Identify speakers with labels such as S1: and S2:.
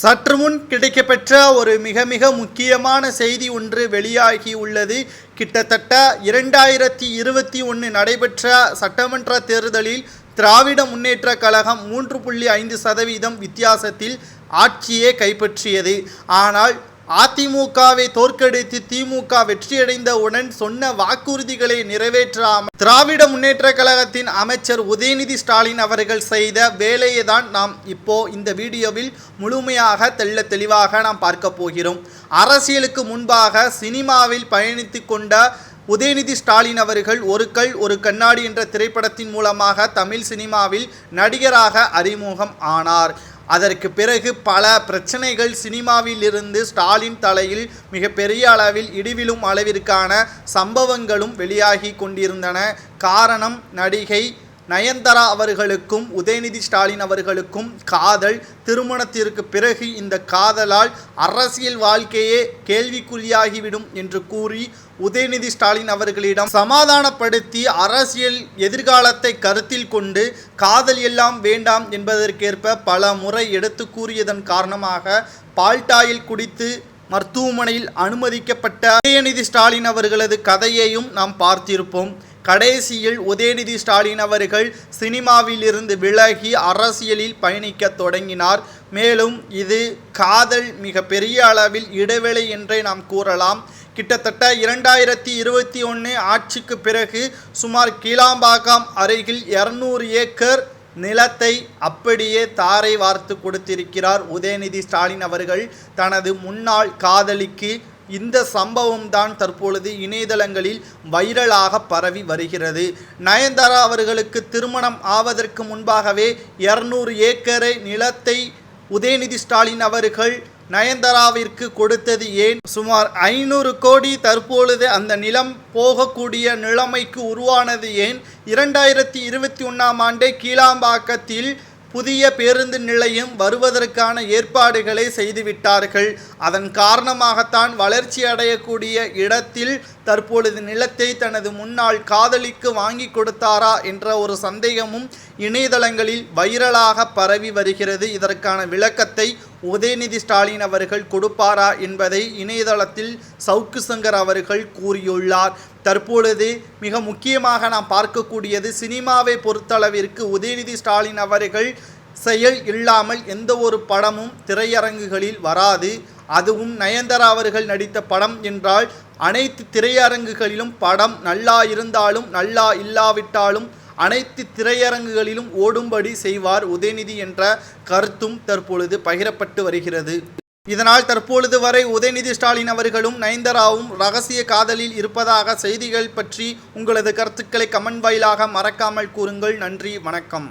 S1: சற்று முன் கிடைக்கப்பெற்ற ஒரு மிக மிக முக்கியமான செய்தி ஒன்று வெளியாகி உள்ளது. கிட்டத்தட்ட 2021 நடைபெற்ற சட்டமன்ற தேர்தலில் திராவிட முன்னேற்ற கழகம் 3.5% வித்தியாசத்தில் ஆட்சியை கைப்பற்றியது. ஆனால் அதிமுகவை தோற்கடித்து திமுக வெற்றியடைந்தவுடன் சொன்ன வாக்குறுதிகளை நிறைவேற்றாமல் திராவிட முன்னேற்ற கழகத்தின் அமைச்சர் உதயநிதி ஸ்டாலின் அவர்கள் செய்த வேலையை தான் நாம் இப்போ இந்த வீடியோவில் முழுமையாக தெளிவாக நாம் பார்க்க போகிறோம். அரசியலுக்கு முன்பாக சினிமாவில் பயணித்து கொண்ட உதயநிதி ஸ்டாலின் அவர்கள் ஒரு கல் ஒரு கண்ணாடி என்ற திரைப்படத்தின் மூலமாக தமிழ் சினிமாவில் நடிகராக அறிமுகம் ஆனார். அதற்கு பிறகு பல பிரச்சனைகள் சினிமாவில் இருந்து ஸ்டாலின் தலையில் மிகப்பெரிய அளவில் இடிவிழும் அளவிற்கான சம்பவங்களும் வெளியாகி கொண்டிருந்தன. காரணம், நடிகை நயன்தாரா அவர்களுக்கும் உதயநிதி ஸ்டாலின் அவர்களுக்கும் காதல். திருமணத்திற்கு பிறகு இந்த காதலால் அரசியல் வாழ்க்கையே கேள்விக்குறியாகிவிடும் என்று கூறி உதயநிதி ஸ்டாலின் அவர்களிடம் சமாதானப்படுத்தி அரசியல் எதிர்காலத்தை கருத்தில் கொண்டு காதல் எல்லாம் வேண்டாம் என்பதற்கேற்ப பல முறை எடுத்து கூறியதன் காரணமாக பால்டாயில் குடித்து மருத்துவமனையில் அனுமதிக்கப்பட்ட உதயநிதி ஸ்டாலின் அவர்களது கதையையும் நாம் பார்த்திருப்போம். கடைசியில் உதயநிதி ஸ்டாலின் அவர்கள் சினிமாவில் இருந்து விலகி அரசியலில் பயணிக்க தொடங்கினார். மேலும் இது காதல் மிக பெரிய அளவில் இடைவேளை என்றே நாம் கூறலாம். கிட்டத்தட்ட 2021 ஆட்சிக்கு பிறகு சுமார் கீழாம்பாக்கம் அருகில் 200 ஏக்கர் நிலத்தை அப்படியே தாரை வார்த்து கொடுத்திருக்கிறார் உதயநிதி ஸ்டாலின் அவர்கள் தனது முன்னாள் காதலிக்கு. இந்த சம்பவம் தான் தற்பொழுது இணையதளங்களில் வைரலாக பரவி வருகிறது. நயன்தாரா அவர்களுக்கு திருமணம் ஆவதற்கு முன்பாகவே 200 ஏக்கரை நிலத்தை உதயநிதி ஸ்டாலின் அவர்கள் நயன்தாராவிற்கு கொடுத்தது ஏன்? சுமார் 500 கோடி தற்பொழுது அந்த நிலம் போகக்கூடிய நிலைமைக்கு உருவானது ஏன்? 2021 ஆண்டே கீழாம்பாக்கத்தில் புதிய பேருந்து நிலையம் வருவதற்கான ஏற்பாடுகளை செய்துவிட்டார்கள். அதன் காரணமாகத்தான் வளர்ச்சி அடையக்கூடிய இடத்தில் தற்பொழுது நிலத்தை தனது முன்னாள் காதலிக்கு வாங்கி கொடுத்தாரா என்ற ஒரு சந்தேகமும் இணையதளங்களில் வைரலாக பரவி வருகிறது. இதற்கான விளக்கத்தை உதயநிதி ஸ்டாலின் அவர்கள் கொடுப்பாரா என்பதை இணையதளத்தில் சவுக்கு சங்கர் அவர்கள் கூறியுள்ளார். தற்பொழுது மிக முக்கியமாக நாம் பார்க்கக்கூடியது, சினிமாவை பொறுத்தளவிற்கு உதயநிதி ஸ்டாலின் அவர்கள் செயல் இல்லாமல் எந்த ஒரு படமும் திரையரங்குகளில் வராது. அதுவும் நயன்தாரா அவர்கள் நடித்த படம் என்றால் அனைத்து திரையரங்குகளிலும் படம் நல்லா இருந்தாலும் நல்லா இல்லாவிட்டாலும் அனைத்து திரையரங்குகளிலும் ஓடும்படி செய்வார் உதயநிதி என்ற கருத்தும் தற்பொழுது பகிரப்பட்டு வருகிறது. இதனால் தற்பொழுது வரை உதயநிதி ஸ்டாலின் அவர்களும் நயன்தாராவும் ரகசிய காதலில் இருப்பதாக செய்திகள் பற்றி உங்களது கருத்துக்களை கமெண்ட் வாயிலாக மறக்காமல் கூறுங்கள். நன்றி, வணக்கம்.